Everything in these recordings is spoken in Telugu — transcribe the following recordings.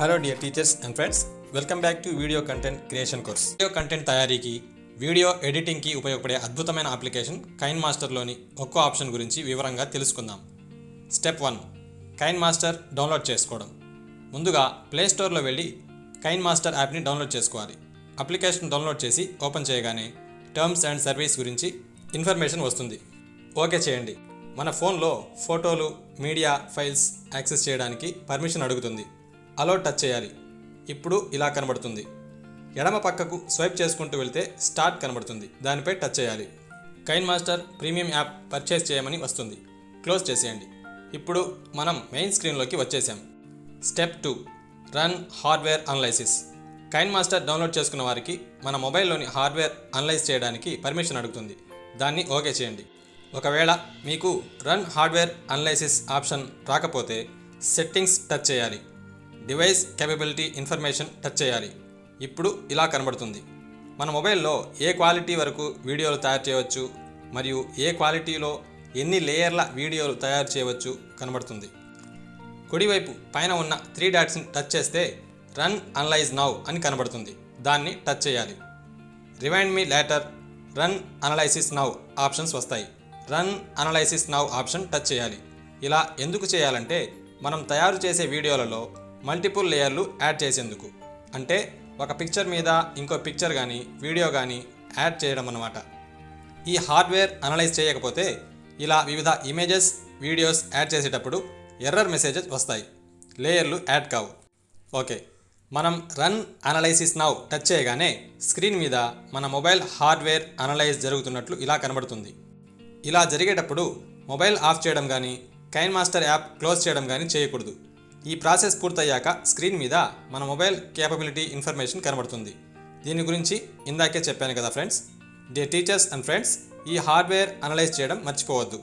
Hello dear teachers and friends, welcome back to video content creation course. Video content తయారీకి, వీడియో ఎడిటింగ్కి ఉపయోగపడే అద్భుతమైన అప్లికేషన్ కైన్మాస్టర్లోని ఒక్కో ఆప్షన్ గురించి వివరంగా తెలుసుకుందాం. స్టెప్ 1, కైన్మాస్టర్ డౌన్లోడ్ చేసుకోవడం. ముందుగా ప్లేస్టోర్లో వెళ్ళి కైన్మాస్టర్ యాప్ని డౌన్లోడ్ చేసుకోవాలి. అప్లికేషన్ డౌన్లోడ్ చేసి ఓపెన్ చేయగానే టర్మ్స్ అండ్ సర్వీస్ గురించి ఇన్ఫర్మేషన్ వస్తుంది. ఓకే చేయండి. మన ఫోన్లో ఫోటోలు, మీడియా ఫైల్స్ యాక్సెస్ చేయడానికి పర్మిషన్ అడుగుతుంది. అలో టచ్ చేయాలి. ఇప్పుడు ఇలా కనబడుతుంది. ఎడమ పక్కకు స్వైప్ చేసుకుంటూ వెళ్తే స్టార్ట్ కనబడుతుంది. దానిపై టచ్ చేయాలి. కైన్మాస్టర్ ప్రీమియం యాప్ పర్చేస్ చేయమని వస్తుంది. క్లోజ్ చేసేయండి. ఇప్పుడు మనం మెయిన్ స్క్రీన్లోకి వచ్చేసాం. Step 2, run hardware analysis. కైన్మాస్టర్ download చేసుకున్న వారికి మన మొబైల్లోని హార్డ్వేర్ అనలైజ్ చేయడానికి పర్మిషన్ అడుగుతుంది. దాన్ని ఓకే చేయండి. ఒకవేళ మీకు రన్ హార్డ్వేర్ అనలైసిస్ ఆప్షన్ రాకపోతే సెట్టింగ్స్ టచ్ చేయాలి. డివైస్ కేపబిలిటీ ఇన్ఫర్మేషన్ టచ్ చేయాలి. ఇప్పుడు ఇలా కనబడుతుంది. మన మొబైల్లో ఏ క్వాలిటీ వరకు వీడియోలు తయారు చేయవచ్చు మరియు ఏ క్వాలిటీలో ఎన్ని లేయర్ల వీడియోలు తయారు చేయవచ్చు కనబడుతుంది. కుడివైపు పైన ఉన్న 3 డాట్స్ని టచ్ చేస్తే రన్ అనలైజ్ నౌ అని కనబడుతుంది. దాన్ని టచ్ చేయాలి. Rewind me later, run analysis now options వస్తాయి. Run analysis now option touch చేయాలి. ఇలా ఎందుకు చేయాలంటే మనం తయారు చేసే వీడియోలలో మల్టిపుల్ లేయర్లు యాడ్ చేసేందుకు. అంటే ఒక పిక్చర్ మీద ఇంకో పిక్చర్ కానీ వీడియో కానీ యాడ్ చేయడం అన్నమాట. ఈ హార్డ్వేర్ అనలైజ్ చేయకపోతే ఇలా వివిధ ఇమేజెస్, వీడియోస్ యాడ్ చేసేటప్పుడు ఎర్రర్ మెసేజెస్ వస్తాయి. లేయర్లు యాడ్ కావు. ఓకే, మనం రన్ అనలైసిస్ నౌ టచ్ చేయగానే స్క్రీన్ మీద మన మొబైల్ హార్డ్వేర్ అనలైజ్ జరుగుతున్నట్లు ఇలా కనబడుతుంది. ఇలా జరిగేటప్పుడు మొబైల్ ఆఫ్ చేయడం కానీ కైన్మాస్టర్ యాప్ క్లోజ్ చేయడం కానీ చేయకూడదు. ఈ ప్రాసెస్ పూర్తయ్యాక స్క్రీన్ మీద మన మొబైల్ కేపబిలిటీ ఇన్ఫర్మేషన్ కనబడుతుంది. దీని గురించి ఇందాకే చెప్పాను కదా friends. Dear teachers and friends, ఈ హార్డ్వేర్ అనలైజ్ చేయడం మర్చిపోవద్దు.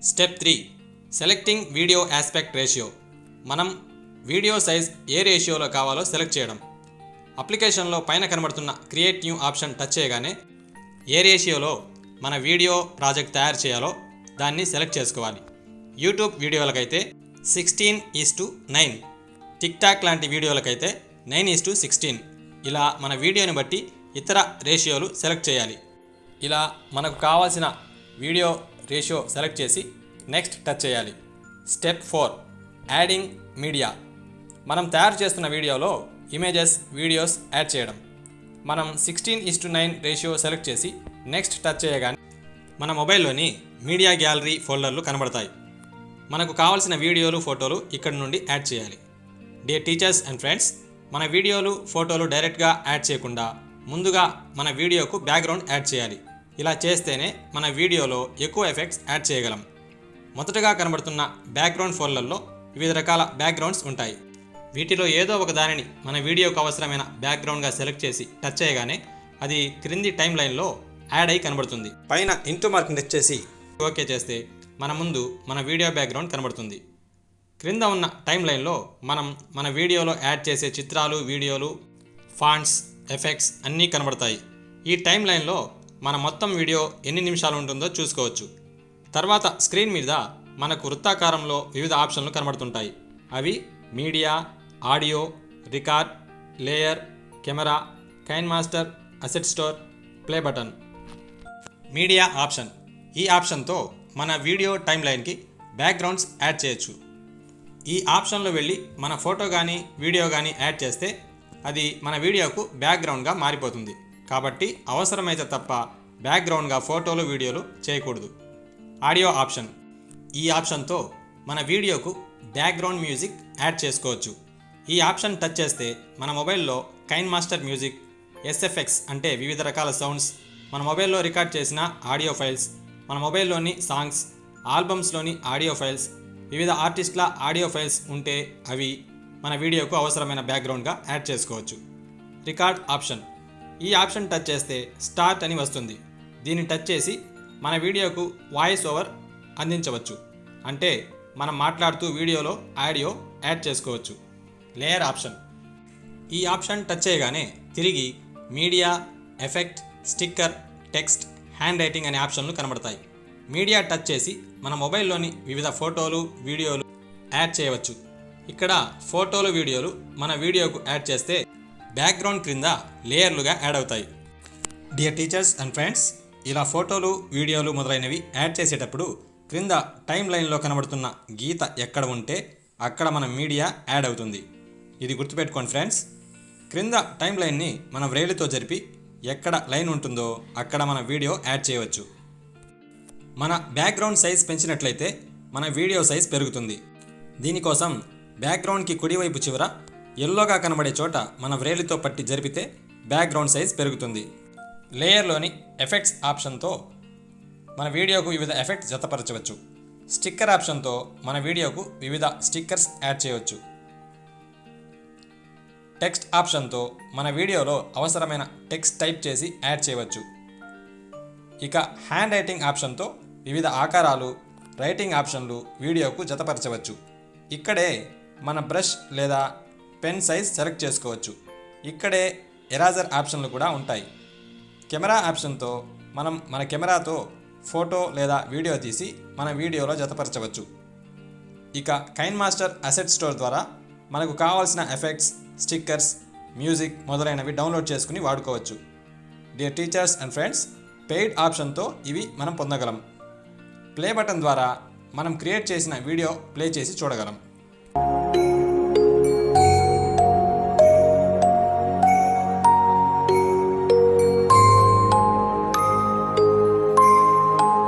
Step 3, selecting video aspect ratio. మనం వీడియో సైజ్ ఏ రేషియోలో కావాలో సెలెక్ట్ చేయడం. అప్లికేషన్లో పైన కనబడుతున్న క్రియేట్ న్యూ ఆప్షన్ టచ్ చేయగానే ఏ రేషియోలో మన వీడియో ప్రాజెక్ట్ తయారు చేయాలో దాన్ని సెలెక్ట్ చేసుకోవాలి. యూట్యూబ్ వీడియోలకైతే 16:9, టిక్టాక్ లాంటి వీడియోలకైతే 9:16. ఇలా మన వీడియోని బట్టి ఇతర రేషియోలు సెలెక్ట్ చేయాలి. ఇలా మనకు కావాల్సిన వీడియో రేషియో సెలెక్ట్ చేసి నెక్స్ట్ టచ్ చేయాలి. Step 4, adding media. మనం తయారు చేస్తున్న వీడియోలో ఇమేజెస్, వీడియోస్ యాడ్ చేయడం. మనం 16:9 రేషియో సెలెక్ట్ చేసి నెక్స్ట్ టచ్ చేయగానే మన మొబైల్లోని మీడియా గ్యాలరీ ఫోల్డర్లు కనబడతాయి. మనకు కావాల్సిన వీడియోలు, ఫోటోలు ఇక్కడ నుండి యాడ్ చేయాలి. డియర్ టీచర్స్ అండ్ ఫ్రెండ్స్, మన వీడియోలు, ఫోటోలు డైరెక్ట్గా యాడ్ చేయకుండా ముందుగా మన వీడియోకు బ్యాక్గ్రౌండ్ యాడ్ చేయాలి. ఇలా చేస్తేనే మన వీడియోలో ఎక్కువ ఎఫెక్ట్స్ యాడ్ చేయగలం. మొదటగా కనబడుతున్న బ్యాక్గ్రౌండ్ ఫోల్డర్లో వివిధ రకాల బ్యాక్గ్రౌండ్స్ ఉంటాయి. వీటిలో ఏదో ఒక దానిని మన వీడియోకు అవసరమైన బ్యాక్గ్రౌండ్గా సెలెక్ట్ చేసి టచ్ చేయగానే అది క్రింది టైం లైన్లో యాడ్ అయి కనబడుతుంది. పైన ఇంటూ మార్క్ టచ్ చేసి ఓకే చేస్తే మన ముందు మన వీడియో బ్యాక్గ్రౌండ్ కనబడుతుంది. క్రింద ఉన్న టైం లైన్లో మనం మన వీడియోలో యాడ్ చేసే చిత్రాలు, వీడియోలు, ఫాంట్స్, ఎఫెక్ట్స్ అన్నీ కనబడతాయి. ఈ టైం లైన్లో మన మొత్తం వీడియో ఎన్ని నిమిషాలు ఉంటుందో చూసుకోవచ్చు. తర్వాత స్క్రీన్ మీద మనకు వృత్తాకారంలో వివిధ ఆప్షన్లు కనబడుతుంటాయి. అవి media, audio, record, layer, camera, కైన్మాస్టర్, asset store, play button. Media option. ఈ ఆప్షన్తో మన వీడియో టైం లైన్కి బ్యాక్గ్రౌండ్స్ యాడ్ చేయొచ్చు. ఈ ఆప్షన్లో వెళ్ళి మన ఫోటో కానీ వీడియో కానీ యాడ్ చేస్తే అది మన వీడియోకు బ్యాక్గ్రౌండ్గా మారిపోతుంది. కాబట్టి అవసరమైతే తప్ప బ్యాక్గ్రౌండ్గా ఫోటోలు, వీడియోలు చేయకూడదు. Audio option. ఈ ఆప్షన్తో మన వీడియోకు బ్యాక్గ్రౌండ్ మ్యూజిక్ యాడ్ చేసుకోవచ్చు. ఈ ఆప్షన్ టచ్ చేస్తే మన మొబైల్లో కైన్మాస్టర్ మ్యూజిక్, ఎస్ఎఫ్ఎక్స్ అంటే వివిధ రకాల సౌండ్స్, మన మొబైల్లో రికార్డ్ చేసిన ఆడియో ఫైల్స్, మన మొబైల్లోని సాంగ్స్, ఆల్బమ్స్లోని ఆడియో ఫైల్స్, వివిధ ఆర్టిస్టుల ఆడియో ఫైల్స్ ఉంటే అవి మన వీడియోకు అవసరమైన బ్యాక్గ్రౌండ్గా యాడ్ చేసుకోవచ్చు. Record option. ఈ ఆప్షన్ టచ్ చేస్తే స్టార్ట్ అని వస్తుంది. దీన్ని టచ్ చేసి మన వీడియోకు వాయిస్ ఓవర్ అందించవచ్చు. అంటే మనం మాట్లాడుతూ వీడియోలో ఆడియో యాడ్ చేసుకోవచ్చు. Layer option. ఈ ఆప్షన్ టచ్ చేయగానే తిరిగి media, effect, sticker, text, hand writing అనే ఆప్షన్లు కనబడతాయి. మీడియా టచ్ చేసి మన మొబైల్లోని వివిధ ఫోటోలు, వీడియోలు యాడ్ చేయవచ్చు. ఇక్కడ ఫోటోలు వీడియోలు మన వీడియోకు యాడ్ చేస్తే బ్యాక్గ్రౌండ్ క్రింద లేయర్లుగా యాడ్ అవుతాయి. డియర్ టీచర్స్ అండ్ ఫ్రెండ్స్, ఇలా ఫోటోలు వీడియోలు మొదలైనవి యాడ్ చేసేటప్పుడు క్రింద టైం లైన్లో కనబడుతున్న గీత ఎక్కడ ఉంటే అక్కడ మన మీడియా యాడ్ అవుతుంది. ఇది గుర్తుపెట్టుకోండి ఫ్రెండ్స్. క్రింద టైం లైన్ని మన వ్రేలితో జరిపి ఎక్కడ లైన్ ఉంటుందో అక్కడ మన వీడియో యాడ్ చేయవచ్చు. మన బ్యాక్గ్రౌండ్ సైజ్ పెంచినట్లయితే మన వీడియో సైజ్ పెరుగుతుంది. దీనికోసం బ్యాక్గ్రౌండ్కి కుడివైపు చివర ఎల్లోగా కనబడే చోట మన వ్రేలితో పట్టి జరిపితే బ్యాక్గ్రౌండ్ సైజ్ పెరుగుతుంది. లేయర్లోని ఎఫెక్ట్స్ ఆప్షన్తో మన వీడియోకు వివిధ ఎఫెక్ట్స్ జతపరచవచ్చు. స్టిక్కర్ ఆప్షన్తో మన వీడియోకు వివిధ స్టిక్కర్స్ యాడ్ చేయవచ్చు. టెక్స్ట్ ఆప్షన్తో మన వీడియోలో అవసరమైన టెక్స్ట్ టైప్ చేసి యాడ్ చేయవచ్చు. ఇక హ్యాండ్ రైటింగ్ ఆప్షన్తో వివిధ ఆకారాలు, రైటింగ్ ఆప్షన్లు వీడియోకు జతపరచవచ్చు. ఇక్కడే మన బ్రష్ లేదా పెన్ సైజ్ సెలెక్ట్ చేసుకోవచ్చు. ఇక్కడే ఎరాజర్ ఆప్షన్లు కూడా ఉంటాయి. కెమెరా ఆప్షన్తో మనం మన కెమెరాతో ఫోటో లేదా వీడియో తీసి మన వీడియోలో జతపరచవచ్చు. ఇక కైన్మాస్టర్ అసెట్ స్టోర్ ద్వారా మనకు కావాల్సిన ఎఫెక్ట్స్, స్టిక్కర్స్, మ్యూజిక్ మొదలైనవి డౌన్లోడ్ చేసుకుని వాడుకోవచ్చు. Dear teachers and friends, paid ఆప్షన్తో ఇవి మనం పొందగలం. ప్లే బటన్ ద్వారా మనం క్రియేట్ చేసిన వీడియో ప్లే చేసి చూడగలం.